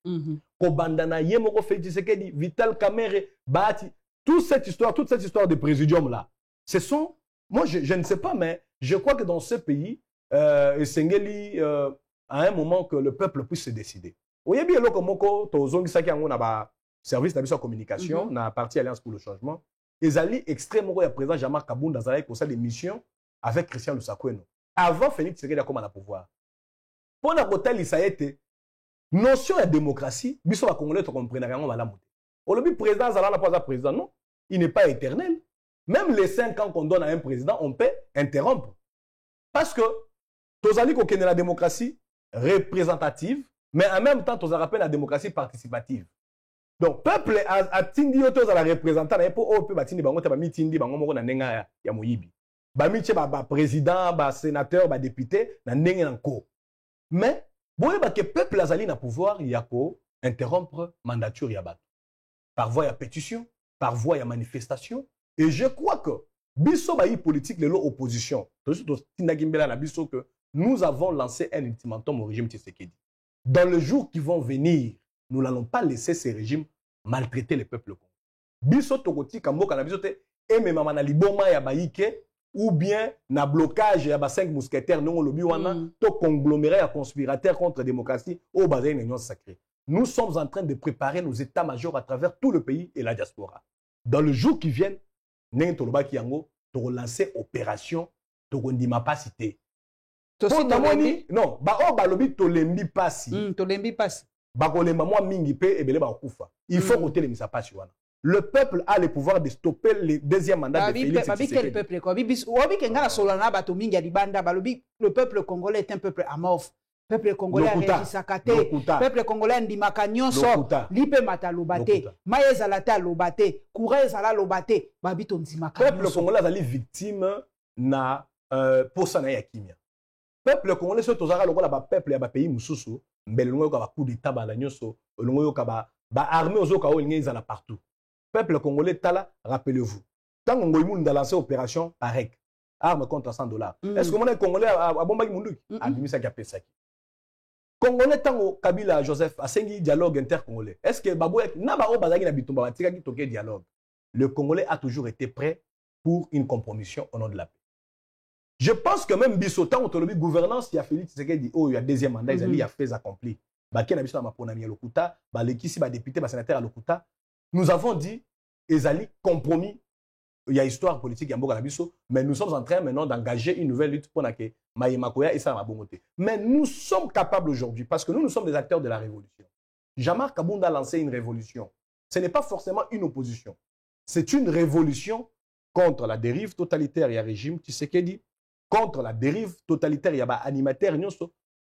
Kobandana Yemoko Félix Tshisekedi, Vital Kamerhe, Bahati, toute cette histoire de présidium-là, ce sont, moi je ne sais pas, mais je crois que dans ce pays, Sengeli, à un moment que le peuple puisse se décider. Vous voyez bien, service de communication, dans la partie Alliance pour le changement, ils allaient extrêmement à présent, Jean-Marc Kabounda, dans la des missions avec Christian Lusakweno. Avant Félix Tshisekedi a commencé à pouvoir. Pour la côté, ça a été notion de démocratie, biso va congolais comprendre rien va la monter. Le président Zala n'a pas un président, non, il n'est pas éternel. Même les 5 ans qu'on donne à un président, on peut interrompre. Parce que tozali ko kene la démocratie représentative, mais en même temps toza rappelle la démocratie participative. Donc peuple a tindi yoto za la représentant na po o pe batindi bango te ba mitindi bango moko na nenga ya moyibi. Ba miche ba président, ba sénateur, ba député na ndenge nanko. Mais boye ba ke peuple azali na pouvoir yako interrompre mandature Yabat. Par voie à pétition, par voie à manifestation. Et je crois que biso bayi politique de l'opposition. Nous avons lancé un ultimatum au régime Tshisekedi. Dans les jours qui vont venir, nous n'allons pas laisser ces régimes maltraiter les peuples. Biso tokoti kamboka na biso te emema na liboma ya baike ou bien na blocage ya ba 5 mousquetaires non lobi wana to congloméré à conspirateur contre la démocratie au bazin union sacrée. Nous sommes en train de préparer nos états-majors à travers tout le pays et la diaspora. Dans le jour qui viennent, nous allons lancer opération Togondima pas cité. Non, balobi tolembi pasi. Tolembi pasi. Bakolemba moi mingi pe ebele ba kufa. Il faut que telemisa pasi wana. Le peuple a le pouvoir de stopper le deuxième mandat de Félix Tshisekedi. Quel peuple quoi? Obi kenga solana bato mingi ya libanda balobi le peuple congolais est un peuple amorphe. Peuple congolais régisakate. Peuple congolais ndimaka nyonso. Lipe mata lobate. Maeza lata lobate. Courez ala lobate. Babito ndimaka nyonso. Peuple congolais azali victime na posa na yakimia. Peuple congolais so tozaka lokola ba peuple ya ba pays mususu mbele longo ka ba coup d'état bala nyonso longo ka ba armée ozoka o linga izala partout. Peuple congolais tala, rappelez-vous. Tant qu'on a lancé opération AREC, arme contre $100. Est-ce que mon Congolais a bombé Munduki? A mis ça qui a payé. Congolais tant Kabila Joseph a signé dialogue intercongolais. Est-ce que Baboué n'a pas obazagi na bitumba batika qui toqué dialogue? Le Congolais a toujours été prêt pour une compromission au nom de la paix. Je pense que même Bissotan autonomie gouvernance il y a Félix Tshisekedi oh il y a deuxième mandat il y a fait accompli. Ba ken biso na maponami lokuta ba lekisi ba député ba sénateur à lokuta. Nous avons dit, Ezali, compromis, il y a histoire politique, il y a Mboka Nabiso, mais nous sommes en train maintenant d'engager une nouvelle lutte pour que Maïmakoya et ça ma bonté. Mais nous sommes capables aujourd'hui, parce que nous sommes des acteurs de la révolution. Jamar Kabounda a lancé une révolution. Ce n'est pas forcément une opposition. C'est une révolution contre la dérive totalitaire et le régime Tshisekedi, contre la dérive totalitaire, il y a animateurs,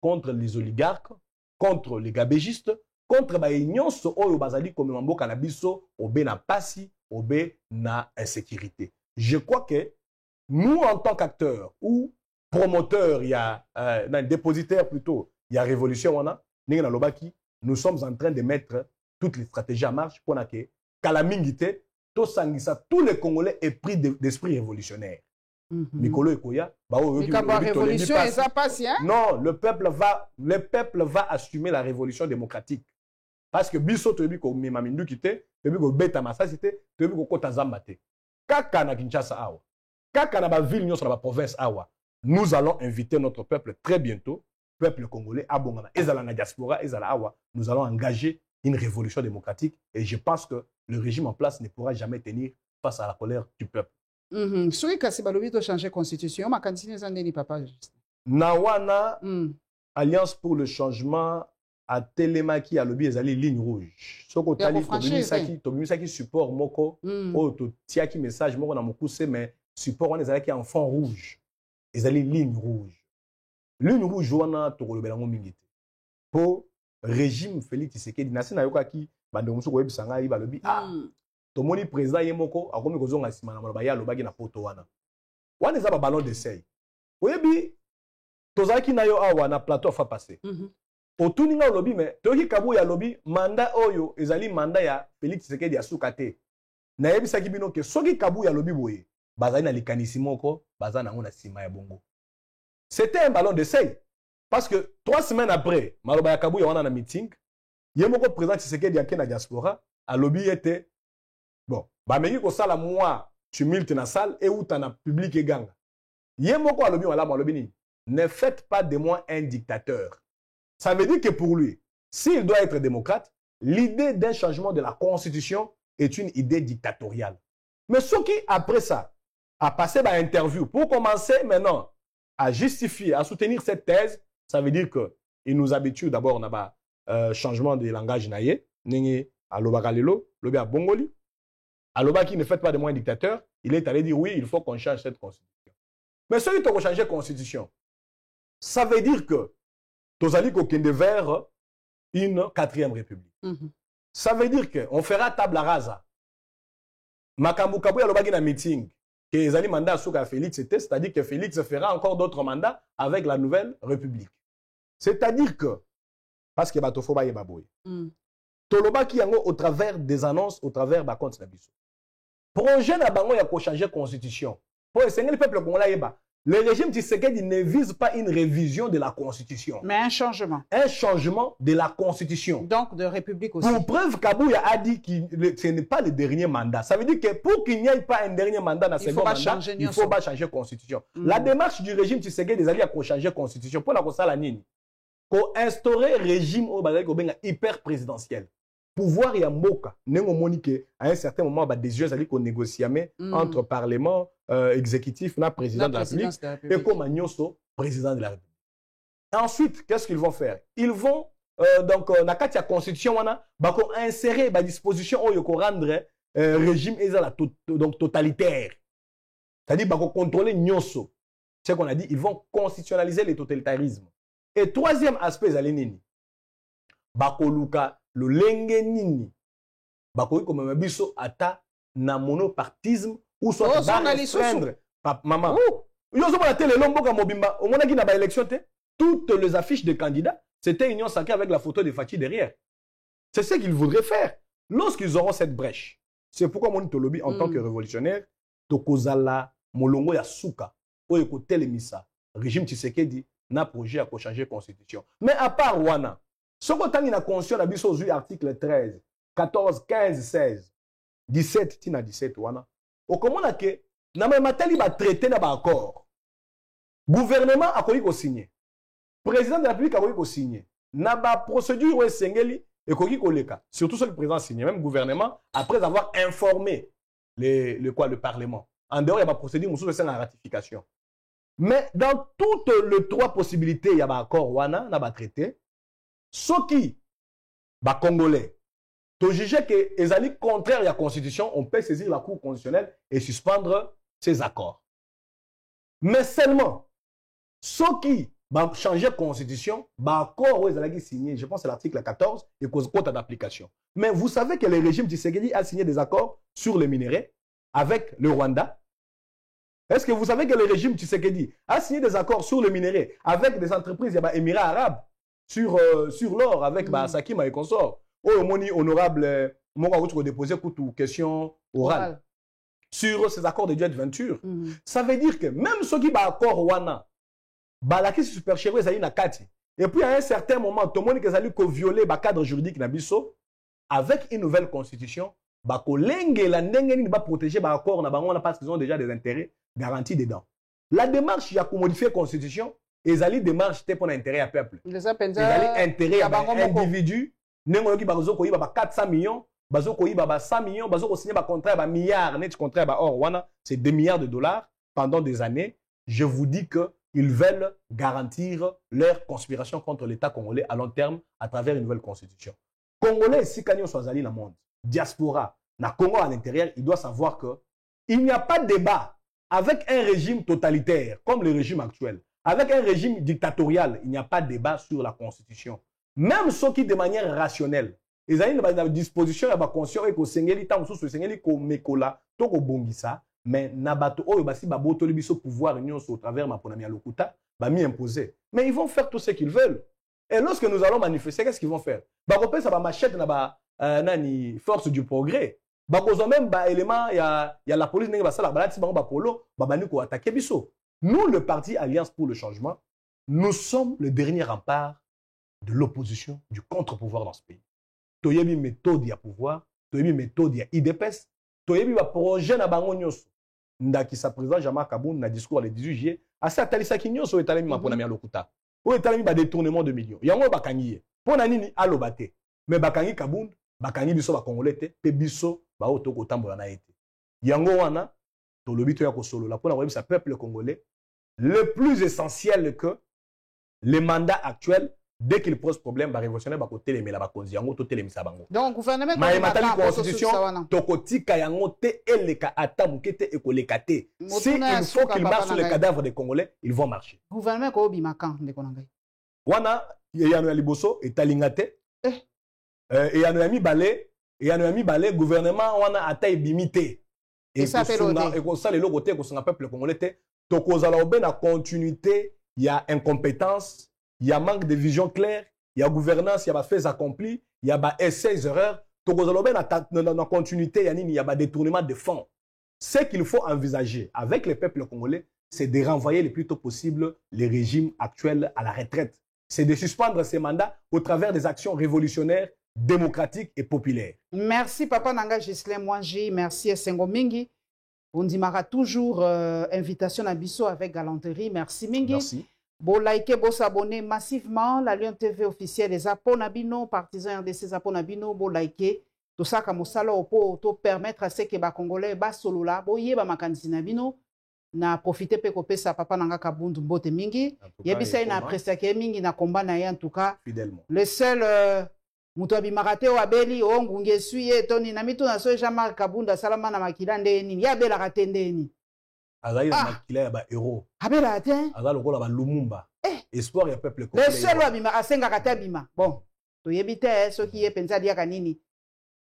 contre les oligarques, contre les gabégistes, contre les nyonso oyo bazali comme mboka na biso obe na pasi obe na insécurité. Je crois que nous en tant qu'acteurs ou promoteurs il y a dépositaires plutôt il y a révolution wana ninga na lobaki nous sommes en train de mettre toutes les stratégies en marche pour que kalamingité to sangisa tous les Congolais aient pris d'esprit révolutionnaire. Mikolo Ekoya révolution et ça passe hein? Non, le peuple va assumer la révolution démocratique. Parce que biso toyebi ko mema mindu kité, toyebi ko beta masasité, toyebi ko kota zambate. Kaka na Kinshasa awa. Kaka na ba ville nyonso na ba province awa. Nous allons inviter notre peuple très bientôt, peuple congolais abongana ezala na diaspora ezala awa, nous allons engager une révolution démocratique et je pense que le régime en place ne pourra jamais tenir face à la colère du peuple. Soki kasi balobi to changer constitution, ma cantine zandeni papa juste. Nawana Alliance pour le changement à Télémaki à lobby ezali ligne rouge. Soko tali tobimisaki support moko o to tiaki message moko na mokuse mais support on ezalaki en fond rouge. Ezali ligne rouge. Ligne rouge wana to kolobela ngo mingi te. Po régime Félix Tshisekedi nasi na yokaki bando musu ko yebisanga yi balobi tomoni président yemoko akomi kozonga sima na maloba ya lobaki na poto wana. Wana eza ba ballon d'essai. Oyebi tozalaki na yo awa na plateau fa passer. Otuninga lobby mais toki kabu ya lobby mandat oyo ezali mandat ya Félix Tshisekedi ya sukate na yebisaki bino ke soki kabu ya lobby boye bazali na likanisi moko bazana nango na sima ya bongo. C'était un ballon d'essai parce que 3 semaines après maloba ya kabu ya wana na meeting yemoko président Tshisekedi ya na diaspora a lobby était bon ba mengi ko sala moi tumulte na salle et ou na public eganga yemoko a lobby wala mo lobby ni ne faites pas de moi un dictateur. Ça veut dire que pour lui, s'il doit être démocrate, l'idée d'un changement de la Constitution est une idée dictatoriale. Mais ce qui, après ça, a passé par interview pour commencer maintenant à justifier, à soutenir cette thèse, ça veut dire qu'il nous habitue d'abord à un changement de langage naïe, à l'obakalelo, l'obé bongoli, à l'oba qui ne fait pas de moi un dictateur, il est allé dire oui, il faut qu'on change cette Constitution. Mais ce qui doit changer la Constitution, ça veut dire que Tozali kokende vers une 4e république. Ça veut dire qu'on fera table rasa. Makambu Kabou yalobaki na meeting que les ali mandat souka Félix c'était, c'est-à-dire que Félix fera encore d'autres mandats avec la nouvelle république. C'est-à-dire que parce que batofo ba yebaboy. tolobaki yango au travers des annonces, au travers ba compte na biso. Projet na bango ya ko changer constitution. Pour le peuple congolais yeba. Le régime Tshisekedi ne vise pas une révision de la Constitution. Mais un changement. Un changement de la Constitution. Donc de République aussi. Pour preuve, Kabouya a dit que ce n'est pas le dernier mandat. Ça veut dire que pour qu'il n'y ait pas un dernier mandat dans ce second mandat, il ne faut pas changer la Constitution. La démarche du régime Tshisekedi des alliés à changer la Constitution. Pour la Constitution, pour instaurer un régime hyper présidentiel. Pouvoir y mboka nengo monique à un certain moment des yeux allaient qu'on négocie entre parlement exécutif na président de la République et comme Agnoso président de la République. Ensuite, qu'est-ce qu'ils vont faire? Ils vont donc na katia constitution wana ba ko insérer ba disposition au yoko rendre régime donc totalitaire. C'est-à-dire ba ko contrôler Nyoso. C'est qu'on a dit ils vont constitutionnaliser le totalitarisme. Et troisième aspect zalenini ba ko luka le lenge nini bakoki comme biso ata na monopartisme ou soit restreindre maman yo zo na télé lomboka mobimba on mona ki na ba élection te toutes les affiches de candidats c'était union sacrée avec la photo de Fathi derrière. C'est ce qu'ils voudraient faire lorsqu'ils auront cette brèche. C'est pourquoi mon tolobi en tant que révolutionnaire tokozala molongo ya suka oyo ko telemisa régime Tshisekedi na projet à changer constitution. Mais à part wana ce qu'on a conscience à biso aux article 13, 14, 15, 16, 17, tina 17 wana. Au comment on a que na matali ba traité na ba accord. Gouvernement a ko signer. Président de la République a ko signer. Na ba procédure ou sengeli et ko leka. Surtout ce que le président signé même gouvernement après avoir informé le parlement. En dehors il y a ba procédure mususu c'est la ratification. Mais dans toutes les trois possibilités il y a ba accord wana na ba traité. Ceux qui, Congolais, tu juges que les alliés contraires à la Constitution, on peut saisir la Cour constitutionnelle et suspendre ces accords. Mais seulement, ceux qui changer la Constitution, l'accord où ils allaient signer, je pense que c'est l'article 14, et cause quota d'application. Mais vous savez que le régime Tshisekedi a signé des accords sur les minéraux avec le Rwanda. Est-ce que vous savez que le régime Tshisekedi a signé des accords sur les minéraux avec des entreprises des Émirats arabes? Sur l'or avec Sakima et consort. Oh, moni honorable, mon va déposer une question orale sur ces accords de joint-venture. Ça veut dire que même ceux qui ont accord wana, la qui super chérie ça y na kati. Et puis à un certain moment, tout le monde qui a violé le cadre juridique na biso avec une nouvelle constitution, ba kolenge la ndenge ni ba protéger ba accord na bango parce qu'ils ont déjà des intérêts garantis dedans. La démarche ya ko modifier constitution et les démarches pour l'intérêt à peuple. Les intérêts à individu, n'importe qui bazo koyi ba 400 millions, bazo koyi ba 100 millions, bazo ko signer ba contrat ba milliards, net contrat ba or wana, c'est 2 milliards de dollars pendant des années. Je vous dis que ils veulent garantir leur conspiration contre l'État congolais à long terme à travers une nouvelle constitution. Congolais si kanyo soazali dans le monde, diaspora, na Congo à l'intérieur, il doit savoir que il n'y a pas de débat avec un régime totalitaire comme le régime actuel. Avec un régime dictatorial, il n'y a pas de débat sur la Constitution. Même ceux qui, de manière rationnelle, ils ont une disposition, ils ont conscience que Sengeli, tant que Sengeli, comme Mekola, Toko Bongisa, mais Nabato, oh, basi baboto le biso pouvoir union au travers ma ponamia lokuta, ba mi imposer. Mais ils vont faire tout ce qu'ils veulent. Et lorsque nous allons manifester, qu'est-ce qu'ils vont faire? Ba repère ça ba machette na ba nani force du progrès. Ba kozo même ba élément il y a la police n'enga ba sala ba lati ba polo ba bani ko attaquer biso. Nous, le parti Alliance pour le changement, nous sommes le dernier rempart de l'opposition, du contre-pouvoir dans ce pays. Toyebi méthode ya pouvoir, toyebi méthode ya IDPS, toyebi ba projet na bango nyonso. Ndaki sa président Jean-Marc Kaboun na discours le 18 juillet, asa talisa ki nyonso etalemi mapona mi lokuta. O etalemi ba détournement de millions. Yango bakangi ye. Pona nini alobate. Mais bakangi Kaboun, bakangi biso ba congolais te, pe biso ba otoko tambola na ete. Yango wana tolobi to ya ko solo la pona ko sa peuple congolais. Le plus essentiel que le mandat actuel, dès qu'il pose problème, va révolutionnaire, va côté les mélaba konzi, yango to télé misa bango. Donc gouvernement ma matali constitution, tokotika yango te eleka atamukete ekolekate. Si il faut qu'il marche sur les cadavres des Congolais, ils vont marcher. Gouvernement ko bimakan de konangai. Wana yano ya liboso etalingate. Et yano ya mi balé gouvernement wana ata ebimité. Et ça fait l'autre. Et ça les logoté ko songa peuple congolais te. Donc, la continuité, il y a incompétence, il y a manque de vision claire, il y a gouvernance, il y a faits accomplis, il y a essais, erreurs. Dans continuité, il y a détournement de fonds. Ce qu'il faut envisager avec les peuples congolais, c'est de renvoyer le plus tôt possible les régimes actuels à la retraite. C'est de suspendre ces mandats au travers des actions révolutionnaires, démocratiques et populaires. Merci, Papa Nanga Gislain Mwangi. Merci, Essengo Mingi. On dimara toujours invitation à Bisso avec galanterie. Merci, Mingi. Merci. Bon, likez, bon, s'abonner massivement. La Lyon TV officielle des Aponabino, partisans RDC Aponabino, bon, likez. Tout ça, comme ça, pour permettre à ceux qui sont Congolais, bas solo là, bon, yé, ba makanisi nabino. Na profiter pe kopesa papa nanga kabundu mbote mingi. Yebisa ina apprécié mingi na combat na en tout cas. Fidèlement. Le seul muto abimarate o abeli o ngunge suye toni na mitu na so jama kabunda salama na makila ndeni. Ya bela katendeni. Azali na makila ba héros. Abela atin. Azali lokola ba Lumumba. Espoir ya peuple congolais. Le seul abima asenga katabima. Bon. To yebite so ki ye penza dia kanini.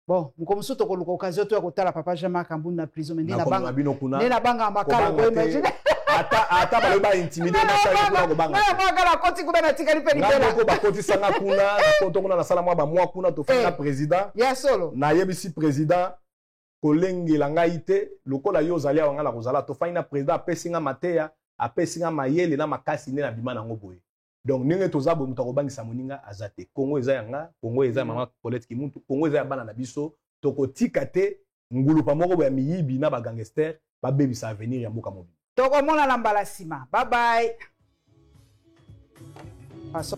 Bon, mukomusu to koluka occasion to akotala papa Jean-Marc Kabunda na prison mais na banga. Na banga makala ko imagine. Ata ba ba intimider na sa ko banga. Na makala koti ku na tikali pe libela. Ko ba koti sanga kuna, ko kuna na sala mwa ba mwa kuna to fanga président. Ya solo. Na yebisi président kolengela ngai te lokola yo zali awanga la kozala to faina président apesinga mateya, apesinga mayele na makasi ne na bima na ngoboye. Donc ninge tozabo mutako bangisa moninga azate Congo eza yanga Congo eza mama Colette Kimuntu Congo eza bana na biso toko tikate ngulupa moko ya miyibi na ba gangster ba bebisa avenir ya mboka mobile toko mona na mbala sima. Bye bye. Paso.